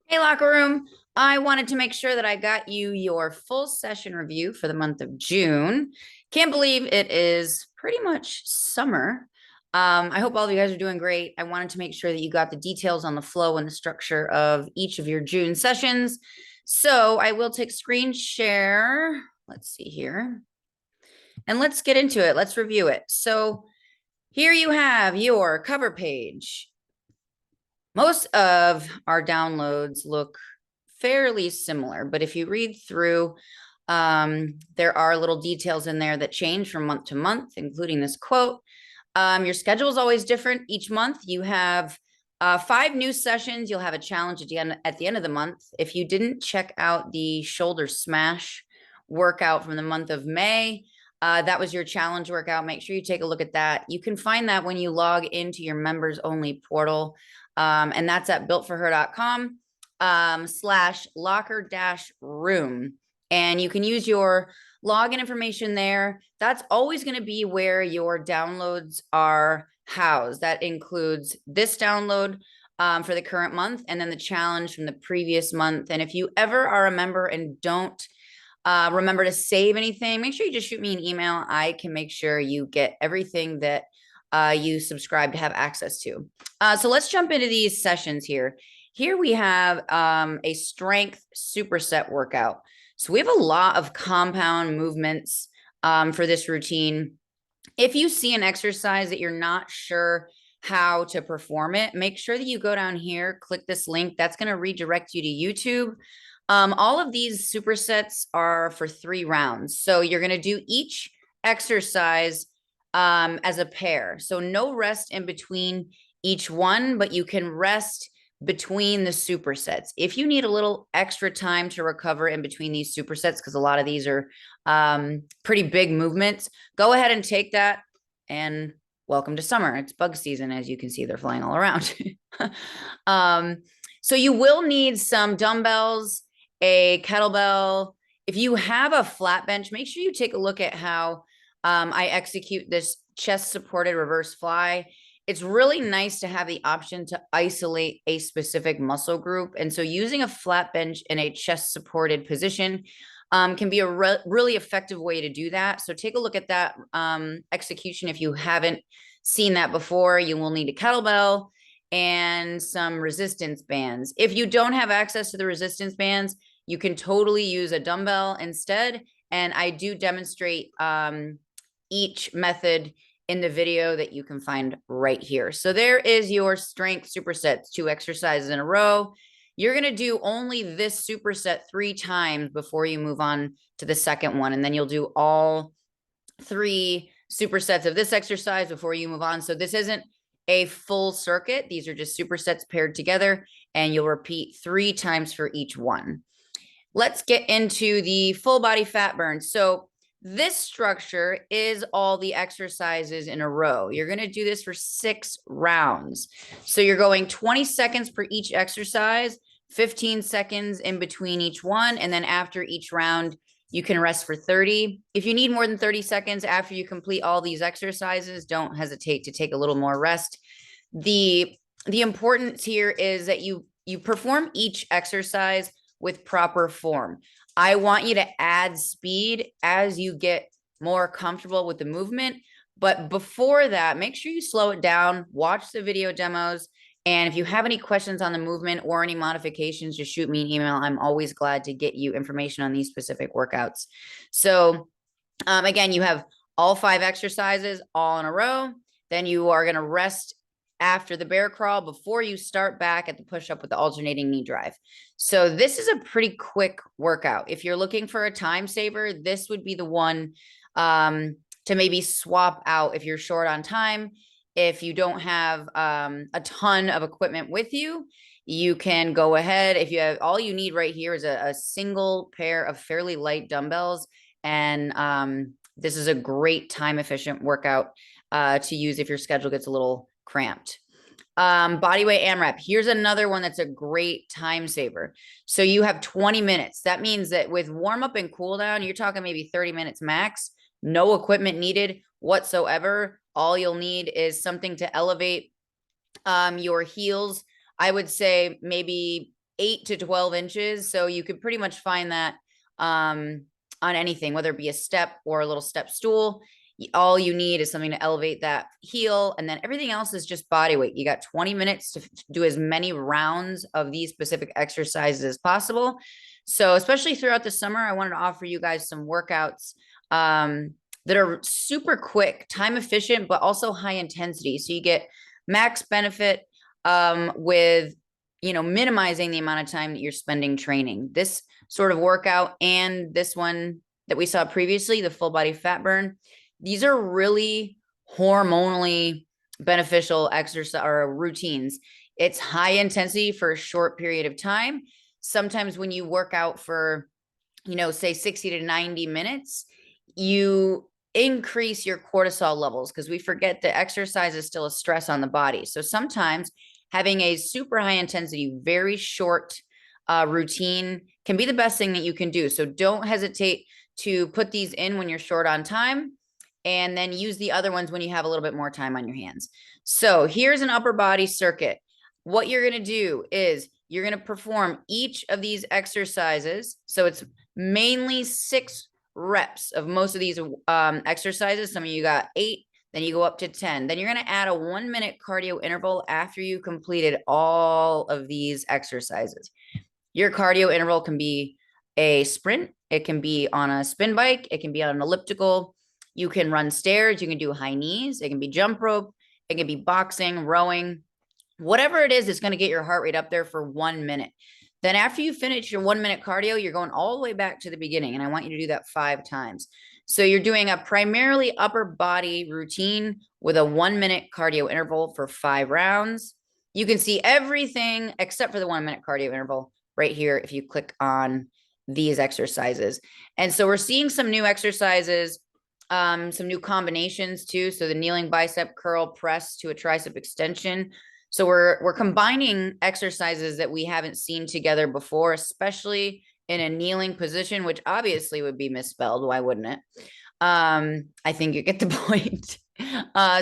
Hey, Locker Room. I wanted to make sure that I got you your full session review for the month of June. Can't believe it is pretty much summer. I hope all of you guys are doing great. I wanted to make sure that you got the details on the flow and the structure of each of your June sessions. So I will take screen share. Let's see here. And let's get into it. Let's review it. So here you have your cover page. Most of our downloads look fairly similar, but if you read through, there are little details in there that change from month to month, including this quote. Your schedule is always different each month. You have 5 new sessions. You'll have a challenge at the end of the month. If you didn't check out the shoulder smash workout from the month of May, that was your challenge workout. Make sure you take a look at that. You can find that when you log into your members only portal. And that's at builtforher.com / locker room. And you can use your login information there. That's always going to be where your downloads are housed. That includes this download for the current month and then the challenge from the previous month. And if you ever are a member and don't remember to save anything, make sure you just shoot me an email. I can make sure you get everything that you subscribe to have access to. So let's jump into these sessions here. Here we have a strength superset workout. So we have a lot of compound movements for this routine. If you see an exercise that you're not sure how to perform it, make sure that you go down here, click this link. That's going to redirect you to YouTube. All of these supersets are for 3 rounds. So you're going to do each exercise as a pair. So no rest in between each one, but you can rest between the supersets. If you need a little extra time to recover in between these supersets, because a lot of these are pretty big movements, go ahead and take that, and welcome to summer. It's bug season. As you can see, they're flying all around. So you will need some dumbbells, a kettlebell. If you have a flat bench, make sure you take a look at how I execute this chest supported reverse fly. It's really nice to have the option to isolate a specific muscle group. And so using a flat bench in a chest supported position can be a really effective way to do that. So take a look at that execution. If you haven't seen that before, you will need a kettlebell and some resistance bands. If you don't have access to the resistance bands, you can totally use a dumbbell instead. And I do demonstrate each method in the video that you can find right here. So there is your strength supersets, 2 exercises in a row. You're going to do only this superset 3 times before you move on to the second one. And then you'll do all 3 supersets of this exercise before you move on. So this isn't a full circuit. These are just supersets paired together, and you'll repeat 3 times for each one. Let's get into the full body fat burn. So this structure is all the exercises in a row. You're going to do this for 6 rounds. So you're going 20 seconds per each exercise, 15 seconds in between each one. And then after each round, you can rest for 30. If you need more than 30 seconds after you complete all these exercises, don't hesitate to take a little more rest. The importance here is that you perform each exercise with proper form. I want you to add speed as you get more comfortable with the movement. But before that, make sure you slow it down, watch the video demos. And if you have any questions on the movement or any modifications, just shoot me an email. I'm always glad to get you information on these specific workouts. So again, you have all 5 exercises all in a row. Then you are going to rest after the bear crawl before you start back at the push-up with the alternating knee drive. So this is a pretty quick workout. If you're looking for a time saver, this would be the one to maybe swap out if you're short on time. If you don't have a ton of equipment with you, you can go ahead. If you have, all you need right here is a single pair of fairly light dumbbells. And this is a great time efficient workout to use if your schedule gets a little cramped. Bodyweight AMRAP. Here's another one that's a great time saver. So you have 20 minutes. That means that with warm up and cool down, you're talking maybe 30 minutes max. No equipment needed whatsoever. All you'll need is something to elevate your heels. I would say maybe 8 to 12 inches. So you could pretty much find that on anything, whether it be a step or a little step stool. All you need is something to elevate that heel, and then everything else is just body weight. You got 20 minutes to do as many rounds of these specific exercises as possible. So especially throughout the summer, I wanted to offer you guys some workouts that are super quick, time efficient, but also high intensity. So you get max benefit with, you know, minimizing the amount of time that you're spending training. This sort of workout and this one that we saw previously, the full body fat burn, these are really hormonally beneficial exercise or routines. It's high intensity for a short period of time. Sometimes when you work out for, you know, say 60 to 90 minutes, you increase your cortisol levels, because we forget that exercise is still a stress on the body. So sometimes having a super high intensity, very short routine can be the best thing that you can do. So don't hesitate to put these in when you're short on time, and then use the other ones when you have a little bit more time on your hands. So here's an upper body circuit. What you're going to do is you're going to perform each of these exercises. So it's mainly 6 reps of most of these exercises. Some of you got 8, then you go up to 10. Then you're going to add a 1-minute cardio interval after you completed all of these exercises. Your cardio interval can be a sprint. It can be on a spin bike. It can be on an elliptical. You can run stairs. You can do high knees. It can be jump rope. It can be boxing, rowing, whatever it is, it's going to get your heart rate up there for 1 minute. Then after you finish your 1-minute cardio, you're going all the way back to the beginning. And I want you to do that 5 times. So you're doing a primarily upper body routine with a 1-minute cardio interval for 5 rounds. You can see everything except for the 1-minute cardio interval right here if you click on these exercises. And so we're seeing some new exercises, some new combinations too. So the kneeling bicep curl press to a tricep extension. So we're combining exercises that we haven't seen together before, especially in a kneeling position, which obviously would be misspelled. Why wouldn't it? I think you get the point.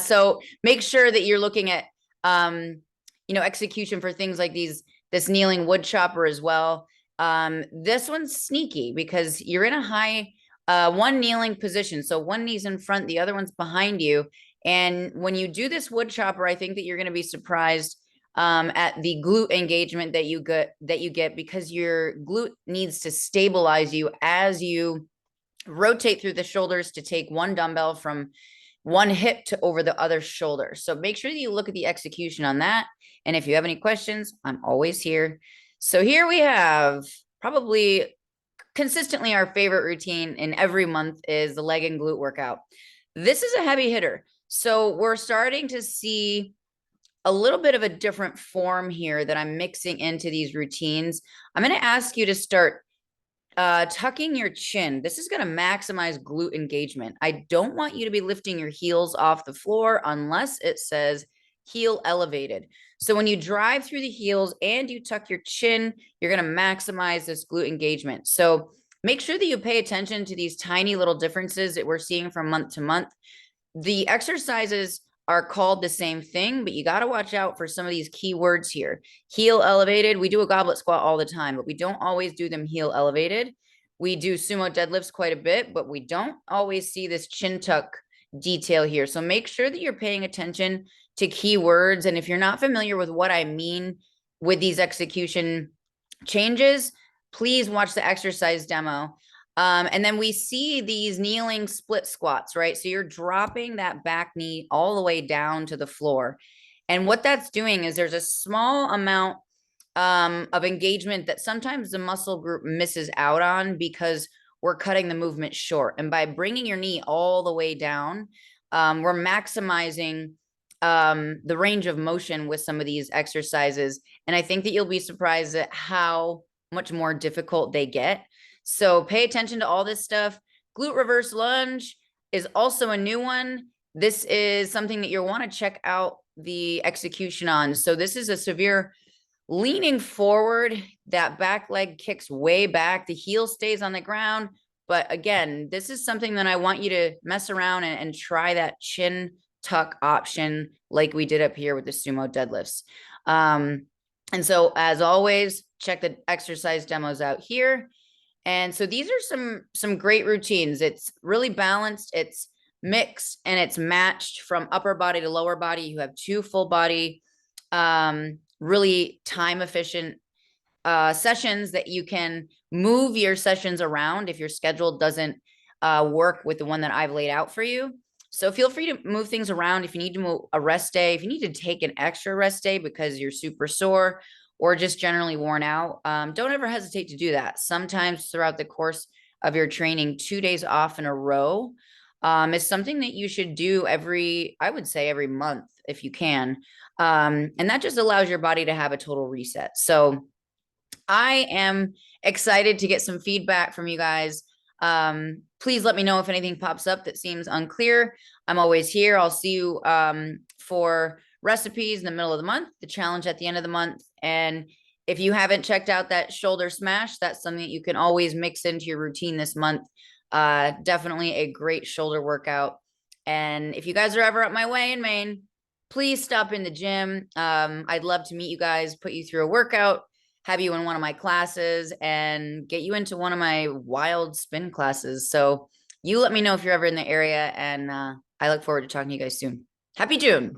So make sure that you're looking at, you know, execution for things like this kneeling wood chopper as well. This one's sneaky because you're in a high, one kneeling position. So one knee's in front, the other one's behind you. And when you do this wood chopper, I think that you're going to be surprised at the glute engagement that you get, because your glute needs to stabilize you as you rotate through the shoulders to take one dumbbell from one hip to over the other shoulder. So make sure that you look at the execution on that. And if you have any questions, I'm always here. So here we have probably consistently our favorite routine in every month is the leg and glute workout. This is a heavy hitter. So we're starting to see a little bit of a different form here that I'm mixing into these routines. I'm going to ask you to start tucking your chin. This is going to maximize glute engagement. I don't want you to be lifting your heels off the floor unless it says heel elevated. So when you drive through the heels and you tuck your chin, you're going to maximize this glute engagement. So make sure that you pay attention to these tiny little differences that we're seeing from month to month. The exercises are called the same thing, but you got to watch out for some of these key words here. Heel elevated. We do a goblet squat all the time, but we don't always do them heel elevated. We do sumo deadlifts quite a bit, but we don't always see this chin tuck detail here. So make sure that you're paying attention to key words. And if you're not familiar with what I mean with these execution changes, please watch the exercise demo. And then we see these kneeling split squats, right? So you're dropping that back knee all the way down to the floor. And what that's doing is there's a small amount of engagement that sometimes the muscle group misses out on because we're cutting the movement short. And by bringing your knee all the way down, we're maximizing the range of motion with some of these exercises. And I think that you'll be surprised at how much more difficult they get. So pay attention to all this stuff. Glute reverse lunge is also a new one. This is something that you'll want to check out the execution on. So this is a severe leaning forward. That back leg kicks way back. The heel stays on the ground. But again, this is something that I want you to mess around and try that chin tuck option like we did up here with the sumo deadlifts. And so as always, check the exercise demos out here. And so these are some great routines. It's really balanced, it's mixed, and it's matched from upper body to lower body. You have 2 full body, really time efficient sessions that you can move your sessions around if your schedule doesn't work with the one that I've laid out for you. So feel free to move things around if you need to move a rest day, if you need to take an extra rest day because you're super sore or just generally worn out. Don't ever hesitate to do that. Sometimes throughout the course of your training, 2 days off in a row is something that you should do I would say every month if you can. And that just allows your body to have a total reset. So I am excited to get some feedback from you guys. Please let me know if anything pops up that seems unclear. I'm always here. I'll see you for recipes in the middle of the month, the challenge at the end of the month. And if you haven't checked out that shoulder smash, that's something that you can always mix into your routine this month. Definitely a great shoulder workout. And if you guys are ever up my way in Maine, please stop in the gym. I'd love to meet you guys, put you through a workout, have you in one of my classes, and get you into one of my wild spin classes. So you let me know if you're ever in the area, and I look forward to talking to you guys soon. Happy June.